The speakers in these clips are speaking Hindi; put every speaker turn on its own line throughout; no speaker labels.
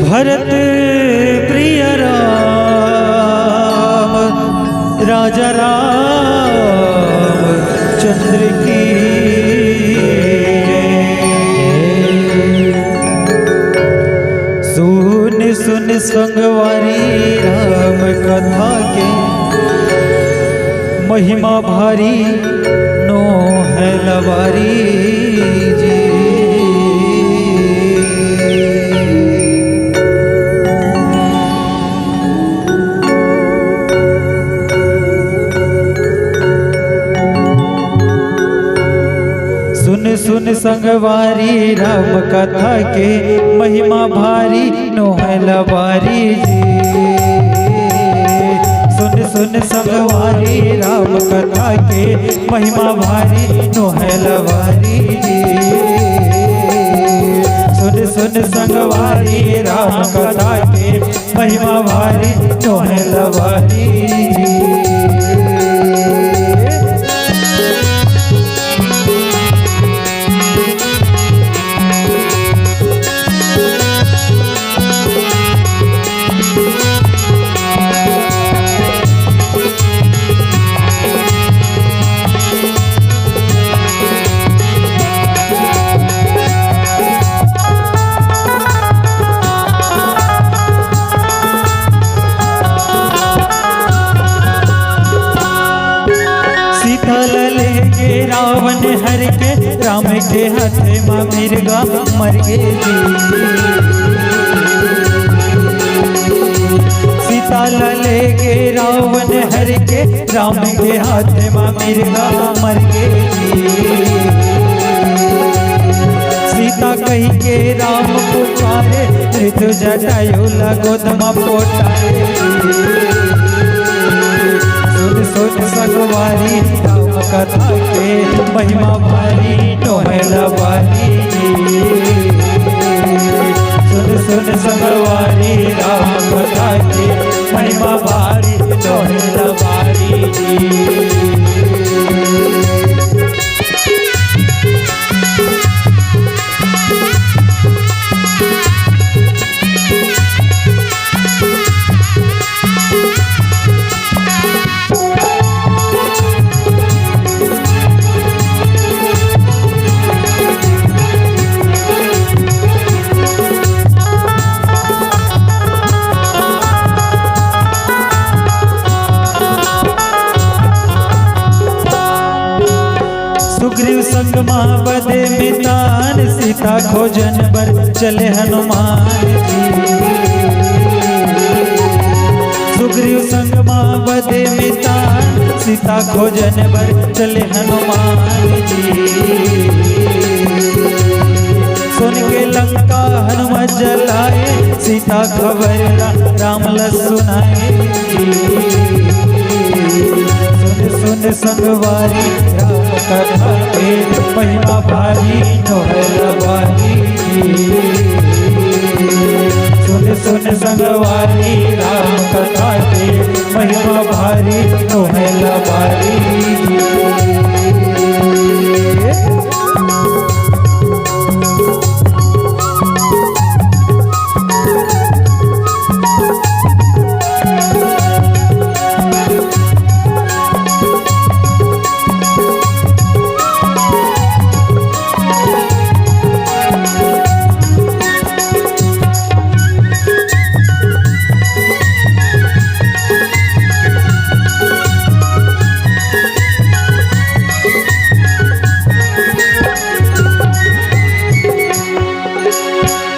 भरत प्रिय राम राजा राम चंद्र की सुन सुन संगवारी राम कथा के महिमा भारी नो है लवारी जी। सुन सुन संगवारी राम कथा के महिमा भारी नो है लवारी जी। सुन सुन संगवारी राम कथा के महिमा भारी नो है लवारी जी। सुन सुन संगवारी राम कथा के महिमा भारी नो है लवारी जी। रावण हर के राम के हाथ मां मिर्गा मर गए जी। सीता ले के रावण हर के राम के हाथ मां मिर्गा मर गए जी। सीता कही के राम पुकारे ऋतु जटायु गोदमा पोटारे। सुन सुन संगवारी राम कथा के महिमा भारी नो है लवारी जी। सुन सुन संगवारी राम कथा के महिमा भारी नो है लवारी जी। सुग्रीव संग महाबदे मितान सीता खोजन बर चले हनुमान जी। सुग्रीव संग महाबदे मितान सीता खोजन बर चले हनुमान जी। सुन के लंका हनुमान जलाए सीता खबर राम लस सुनाए जी। सुन सुन संगवारी राम कथा के महिमा भारी नो है लवारी जी। सुन सुन संगवारी राम कथा के महिमा भारी नो है लवारी जी।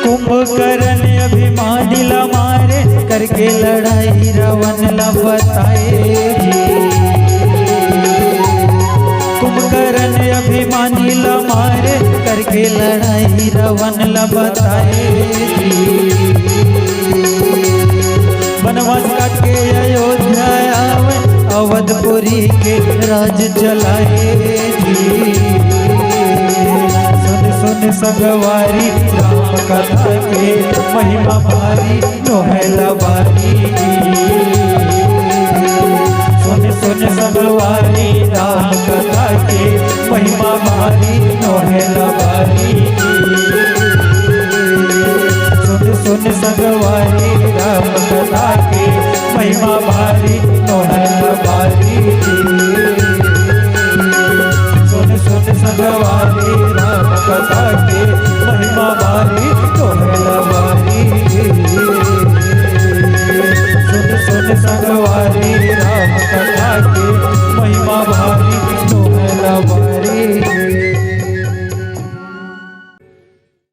कुंभकर्ण अभिमानी ला मारे करके लड़ाई रावण ला बताए जी। कुंभकर्ण अभिमानी ला मारे करके लड़ाई रावण ला बताए जी। वनवास काट के अयोध्या आवे अवधपुरी के राज चलाए जी। सुन संगवारी राम कथा के महिमा भारी नो है लवारी जी। सुन सुन संगवारी राम कथा के महिमा भारी नो है लवारी जी। सुन सुन संगवारी राम कथा की महिमा भारी तोहला भारी।